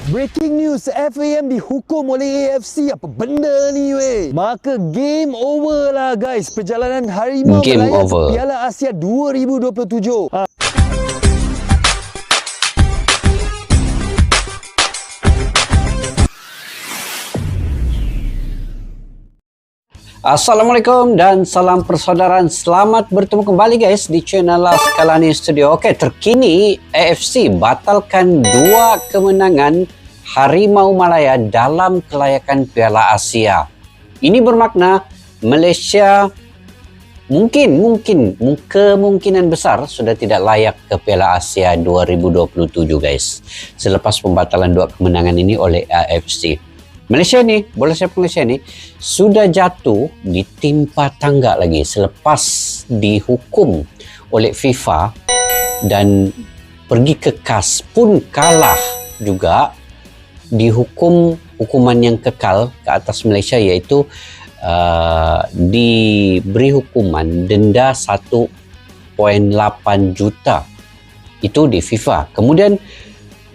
Breaking news, FAM dihukum oleh AFC. Apa benda ni weh? Maka game over lah guys. Perjalanan Harimau Melaya ke Piala Asia 2027. Assalamualaikum dan salam persaudaraan. Selamat bertemu kembali guys di channel Laskalani Studio. Okey, terkini AFC batalkan 2 kemenangan Harimau Malaya dalam kelayakan Piala Asia. Ini bermakna Malaysia kemungkinan besar sudah tidak layak ke Piala Asia 2027 guys. Selepas pembatalan 2 kemenangan ini oleh AFC. Malaysia ni, bola sepak Malaysia ni sudah jatuh ditimpa tangga lagi selepas dihukum oleh FIFA dan pergi ke CAS pun kalah juga, dihukum hukuman yang kekal ke atas Malaysia, iaitu diberi hukuman denda 1.8 juta itu di FIFA. Kemudian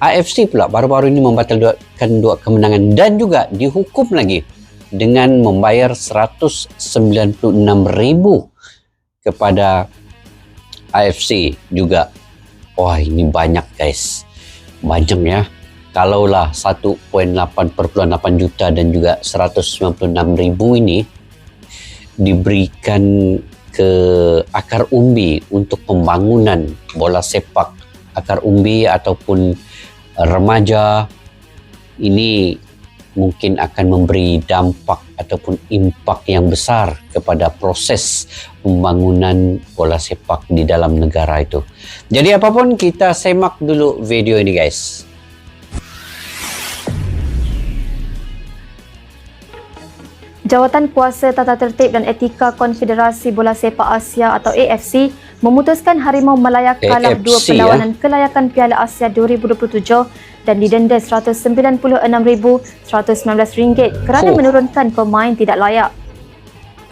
AFC pula baru-baru ini membatalkan 2 kemenangan dan juga dihukum lagi dengan membayar 196,000 kepada AFC juga. Wah, ini banyak guys. Banyak ya. Kalaulah 1.8 juta dan juga 196,000 ini diberikan ke akar umbi untuk pembangunan bola sepak akar umbi ataupun remaja, ini mungkin akan memberi dampak ataupun impak yang besar kepada proses pembangunan bola sepak di dalam negara itu. Jadi apapun, kita semak dulu video ini guys. Jawatan Kuasa Tata Tertib dan Etika Konfederasi Bola Sepak Asia atau AFC memutuskan Harimau Malaya kalah 2 perlawanan kelayakan Piala Asia 2027 dan didenda RM196,119 kerana menurunkan pemain tidak layak.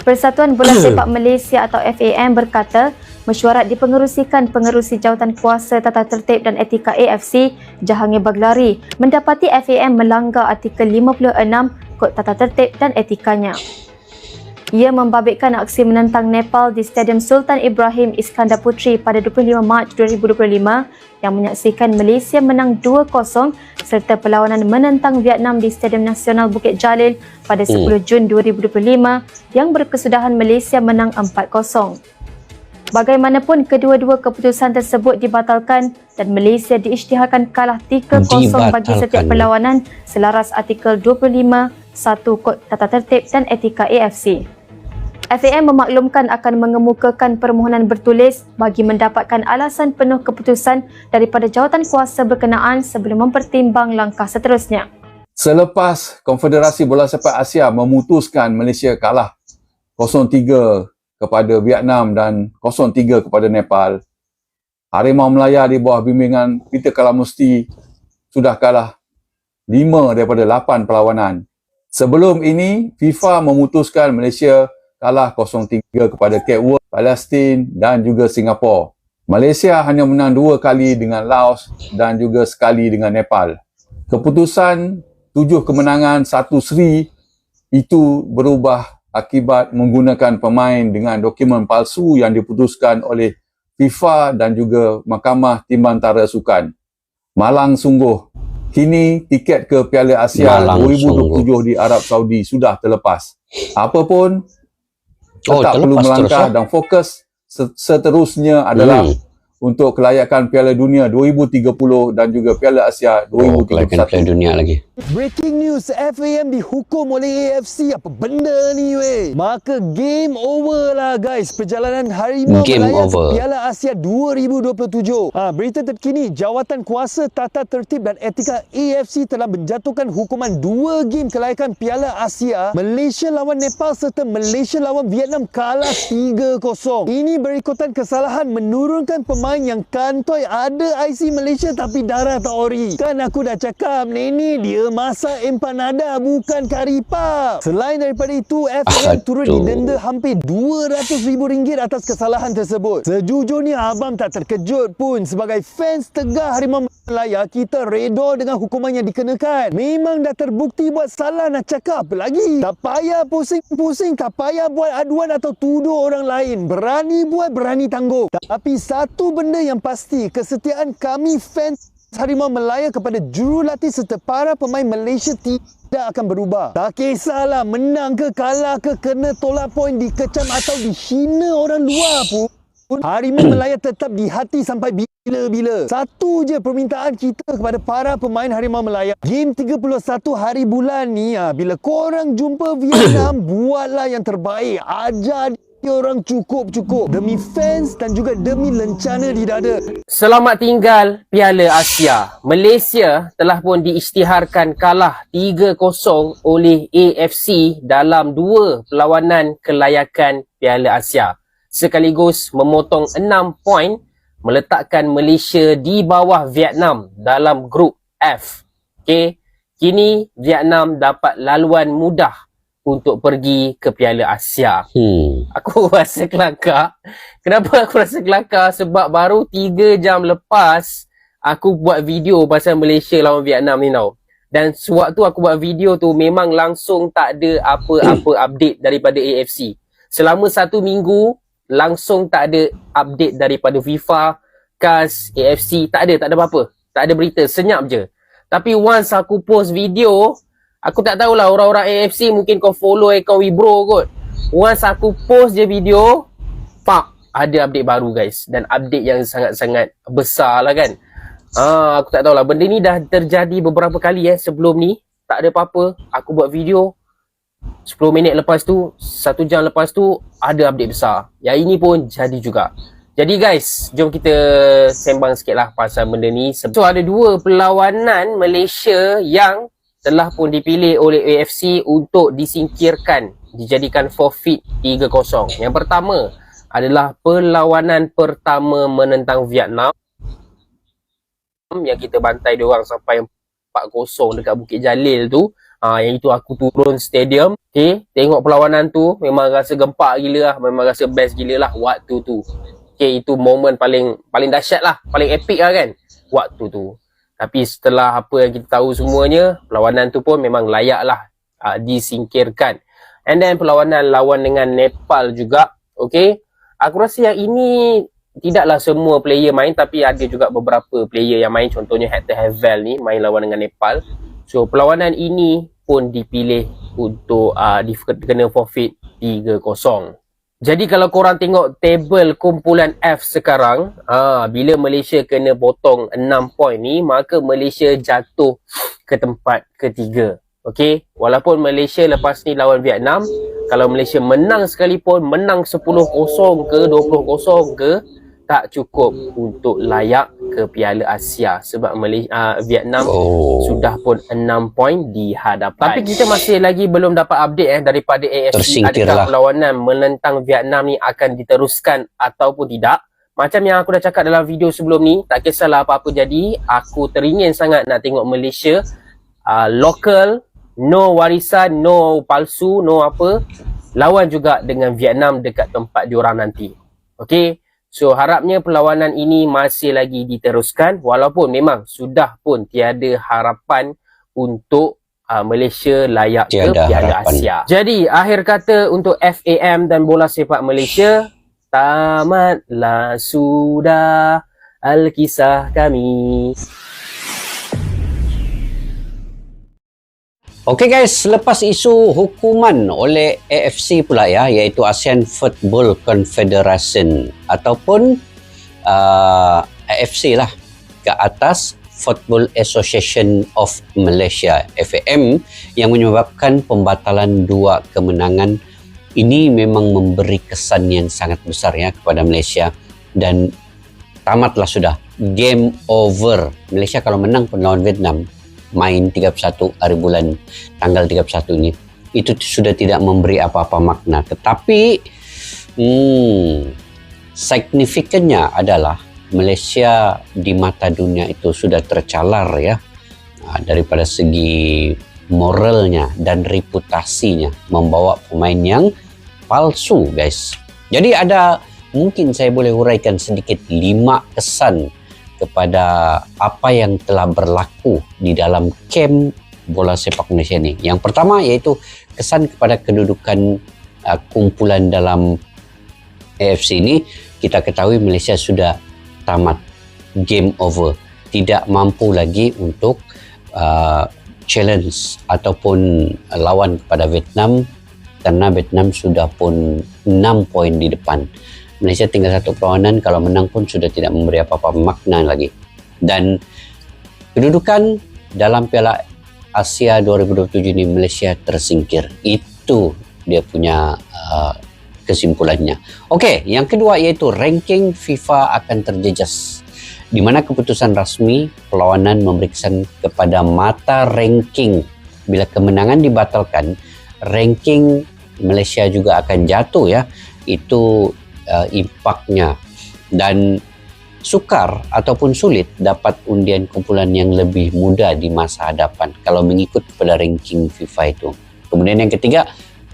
Persatuan Bola Sepak Malaysia atau FAM berkata, mesyuarat dipengerusikan Pengerusi Jawatan Kuasa Tata Tertib dan Etika AFC, Jahangir Baglari, mendapati FAM melanggar artikel 56 Kod Tata Tertib dan Etikanya. Ia membabitkan aksi menentang Nepal di Stadium Sultan Ibrahim Iskandar Puteri pada 25 Mac 2025 yang menyaksikan Malaysia menang 2-0 serta perlawanan menentang Vietnam di Stadium Nasional Bukit Jalil pada 10 Jun 2025 yang berkesudahan Malaysia menang 4-0. Bagaimanapun, kedua-dua keputusan tersebut dibatalkan dan Malaysia diisytiharkan kalah 3-0 bagi setiap perlawanan selaras artikel 25 1 Kod Tata Tertib dan Etika AFC. FAM memaklumkan akan mengemukakan permohonan bertulis bagi mendapatkan alasan penuh keputusan daripada jawatan kuasa berkenaan sebelum mempertimbang langkah seterusnya. Selepas Konfederasi Bola Sepak Asia memutuskan Malaysia kalah 0-3 kepada Vietnam dan 0-3 kepada Nepal, Harimau Melaya di bawah bimbingan Peter Kalamusti sudah kalah 5 daripada 8 perlawanan. Sebelum ini, FIFA memutuskan Malaysia kalah 0-3 kepada Cape Verde, Palestin dan juga Singapura. Malaysia hanya menang 2 kali dengan Laos dan juga sekali dengan Nepal. Keputusan 7 kemenangan 1 seri itu berubah akibat menggunakan pemain dengan dokumen palsu yang diputuskan oleh FIFA dan juga Mahkamah Timbantara Sukan. Malang sungguh. Kini tiket ke Piala Asia 2027 di Arab Saudi sudah terlepas. Apapun, tetap perlu melangkah dan fokus seterusnya adalah untuk kelayakan Piala Dunia 2030 dan juga Piala Asia 2031. Piala Dunia lagi. Breaking news, FAM dihukum oleh AFC. Apa benda ni weh? Maka game over lah guys. Perjalanan Harimau Melaya ke Piala Asia 2027. Berita terkini, Jawatan Kuasa Tata Tertib dan Etika AFC telah menjatuhkan hukuman 2 game kelayakan Piala Asia. Malaysia lawan Nepal serta Malaysia lawan Vietnam kalah 3-0. Ini berikutan kesalahan menurunkan pemain yang kantoi ada IC Malaysia tapi darah tak ori. Kan aku dah cakap, ini dia masak empanada bukan karipap. Selain daripada itu, FAM turut didenda hampir RM200,000 atas kesalahan tersebut. Sejujurnya abang tak terkejut pun sebagai fans tegar Harimau Melaya, kita reda dengan hukuman yang dikenakan. Memang dah terbukti buat salah, nak cakap apa lagi? Tak payah pusing-pusing, tak payah buat aduan atau tuduh orang lain. Berani buat, berani tanggung. Tapi satu benda yang pasti, kesetiaan kami fans Harimau Melaya kepada jurulatih serta para pemain Malaysia tidak akan berubah. Tak kisahlah menang ke kalah ke, kena tolak poin, dikecam atau dihina orang luar pun, Harimau Melaya tetap di hati sampai bila-bila. Satu je permintaan kita kepada para pemain Harimau Melaya. Game 31 hari bulan ni, bila korang jumpa Vietnam, buatlah yang terbaik. Ajar dia orang cukup-cukup. Demi fans dan juga demi lencana di dada. Selamat tinggal Piala Asia. Malaysia telah pun diisytiharkan kalah 3-0 oleh AFC dalam 2 perlawanan kelayakan Piala Asia. Sekaligus memotong 6 poin, meletakkan Malaysia di bawah Vietnam dalam grup F. Okay. Kini Vietnam dapat laluan mudah untuk pergi ke Piala Asia. Aku rasa kelakar. Kenapa aku rasa kelakar? Sebab baru 3 jam lepas aku buat video pasal Malaysia lawan Vietnam ni tau. Dan sewaktu aku buat video tu memang langsung tak ada apa-apa update daripada AFC. Selama 1 minggu langsung tak ada update daripada FIFA, CAS, AFC, tak ada apa-apa. Tak ada berita, senyap je. Tapi once aku post video, aku tak tahulah orang-orang AFC mungkin kau follow account Wibro kot. Once aku post je video, ada update baru guys. Dan update yang sangat-sangat besar lah kan. Aku tak tahulah, benda ni dah terjadi beberapa kali sebelum ni. Tak ada apa-apa, aku buat video 10 minit lepas tu, 1 jam lepas tu ada update besar. Yang ini pun jadi juga. Jadi guys, jom kita sembang sikit lah pasal benda ni. So ada 2 perlawanan Malaysia yang telah pun dipilih oleh AFC untuk disingkirkan, dijadikan forfeit 3-0. Yang pertama adalah perlawanan pertama menentang Vietnam yang kita bantai diorang sampai 4-0 dekat Bukit Jalil tu. Yang itu aku turun stadium. Okay, tengok perlawanan tu memang rasa gempak gila lah, memang rasa best gila lah waktu tu. Okay, itu momen paling dahsyat lah, paling epic lah kan waktu tu. Tapi setelah apa yang kita tahu semuanya, perlawanan tu pun memang layak lah disingkirkan. And then perlawanan lawan dengan Nepal juga. Okay, aku rasa yang ini tidaklah semua player main, tapi ada juga beberapa player yang main. Contohnya Hector Havel ni main lawan dengan Nepal. So perlawanan ini pun dipilih untuk dikena forfeit 3-0. Jadi kalau korang tengok table kumpulan F sekarang, bila Malaysia kena potong 6 poin ni, maka Malaysia jatuh ke tempat ketiga. Okay, walaupun Malaysia lepas ni lawan Vietnam, kalau Malaysia menang sekalipun, menang 10-0 ke 20-0 ke, tak cukup untuk layak ke Piala Asia. Sebab Vietnam sudah pun 6 poin di hadapan. Tapi kita masih lagi belum dapat update daripada AFC. Adakah perlawanan menentang Vietnam ni akan diteruskan ataupun tidak. Macam yang aku dah cakap dalam video sebelum ni, tak kisahlah apa-apa jadi, aku teringin sangat nak tengok Malaysia local, no warisan, no palsu, no apa, lawan juga dengan Vietnam dekat tempat diorang nanti. Okay, so harapnya perlawanan ini masih lagi diteruskan, walaupun memang sudah pun tiada harapan untuk Malaysia layak ke Piala Asia. Jadi akhir kata untuk FAM dan bola sepak Malaysia, tamatlah sudah Alkisah kami. Okey guys, selepas isu hukuman oleh AFC pula ya, iaitu ASEAN Football Confederation ataupun AFC lah, ke atas Football Association of Malaysia FAM, yang menyebabkan pembatalan 2 kemenangan ini memang memberi kesan yang sangat besar ya kepada Malaysia. Dan tamatlah sudah, game over. Malaysia kalau menang pun lawan Vietnam, main 31 hari bulan tanggal 31 ini, itu sudah tidak memberi apa-apa makna. Tetapi signifikannya adalah Malaysia di mata dunia itu sudah tercalar ya, daripada segi moralnya dan reputasinya, membawa pemain yang palsu guys. Jadi ada, mungkin saya boleh huraikan sedikit 5 kesan kepada apa yang telah berlaku di dalam kem bola sepak Malaysia ini. Yang pertama iaitu kesan kepada kedudukan kumpulan dalam AFC ini. Kita ketahui Malaysia sudah tamat, game over, tidak mampu lagi untuk challenge ataupun lawan kepada Vietnam, karena Vietnam sudah pun 6 poin di depan. Malaysia tinggal 1 perlawanan, kalau menang pun sudah tidak memberi apa-apa makna lagi. Dan kedudukan dalam Piala Asia 2027 ini Malaysia tersingkir. Itu dia punya kesimpulannya. Okey, yang kedua iaitu ranking FIFA akan terjejas. Di mana keputusan rasmi perlawanan memberi kesan kepada mata ranking. Bila kemenangan dibatalkan, ranking Malaysia juga akan jatuh ya. Itu impaknya. Dan sukar ataupun sulit dapat undian kumpulan yang lebih muda di masa hadapan kalau mengikut pada ranking FIFA itu. Kemudian yang ketiga,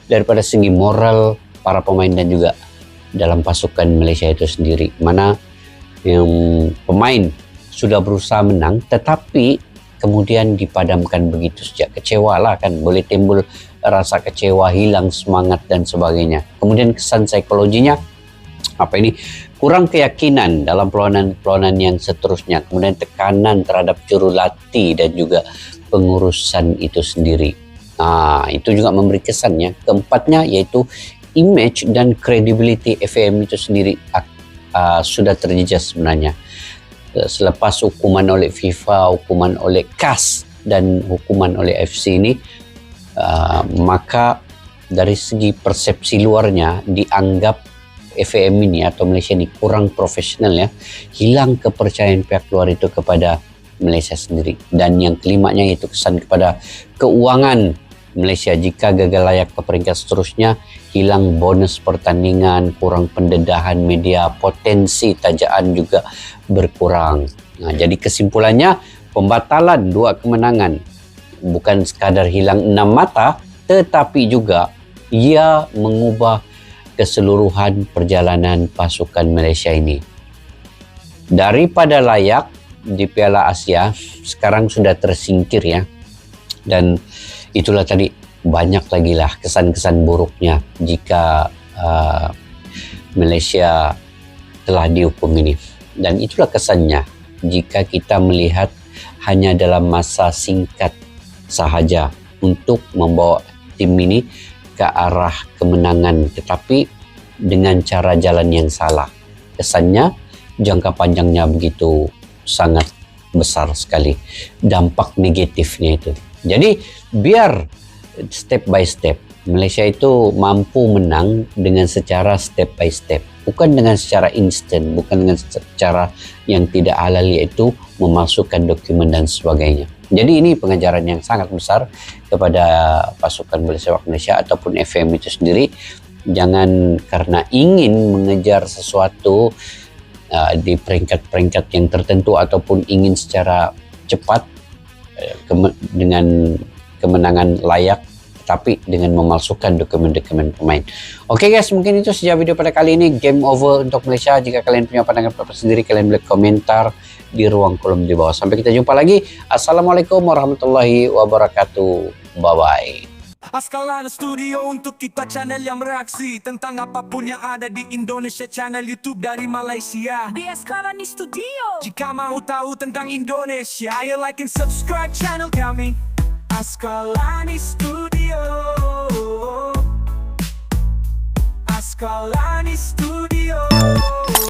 daripada segi moral para pemain dan juga dalam pasukan Malaysia itu sendiri, mana yang pemain sudah berusaha menang tetapi kemudian dipadamkan begitu saja. Kecewa lah kan, boleh timbul rasa kecewa, hilang semangat dan sebagainya. Kemudian kesan psikologinya kurang keyakinan dalam perlawanan yang seterusnya. Kemudian tekanan terhadap jurulatih dan juga pengurusan itu sendiri. Itu juga memberi kesannya. Keempatnya yaitu image dan credibility FAM itu sendiri sudah terjejas sebenarnya. Selepas hukuman oleh FIFA, hukuman oleh CAS dan hukuman oleh FC ini, maka dari segi persepsi luarnya dianggap FAM ini atau Malaysia ini kurang profesional ya, hilang kepercayaan pihak luar itu kepada Malaysia sendiri. Dan yang kelimanya yaitu kesan kepada keuangan Malaysia. Jika gagal layak ke peringkat seterusnya, hilang bonus pertandingan, kurang pendedahan media, potensi tajaan juga berkurang. Jadi kesimpulannya, pembatalan 2 kemenangan bukan sekadar hilang 6 mata, tetapi juga ia mengubah keseluruhan perjalanan pasukan Malaysia ini. Daripada layak di Piala Asia, sekarang sudah tersingkir ya. Dan itulah tadi, banyak lagi lah kesan-kesan buruknya jika Malaysia telah dihukum ini. Dan itulah kesannya jika kita melihat hanya dalam masa singkat sahaja untuk membawa tim ini ke arah kemenangan, tetapi dengan cara jalan yang salah. Kesannya jangka panjangnya begitu sangat besar sekali dampak negatifnya itu. Jadi biar step by step Malaysia itu mampu menang dengan secara step by step, bukan dengan secara instan, bukan dengan secara yang tidak halal, yaitu memasukkan dokumen dan sebagainya. Jadi ini pengajaran yang sangat besar kepada pasukan bola sepak Malaysia ataupun FM itu sendiri. Jangan karena ingin mengejar sesuatu di peringkat-peringkat yang tertentu ataupun ingin secara cepat dengan kemenangan layak, tapi dengan memalsukan dokumen-dokumen pemain. Oke guys, mungkin itu saja video pada kali ini. Game over untuk Malaysia. Jika kalian punya pandangan pendapat sendiri, kalian boleh komentar di ruang kolom di bawah. Sampai kita jumpa lagi. Assalamualaikum warahmatullahi wabarakatuh. Bye-bye. Askalana Studio untuk kita, channel yang bereaksi tentang apapun yang ada di Indonesia, channel YouTube dari Malaysia di Askalani Studio. Jika mau tahu tentang Indonesia, ayo like and subscribe channel kami Askalani Studio. Askalani Studio.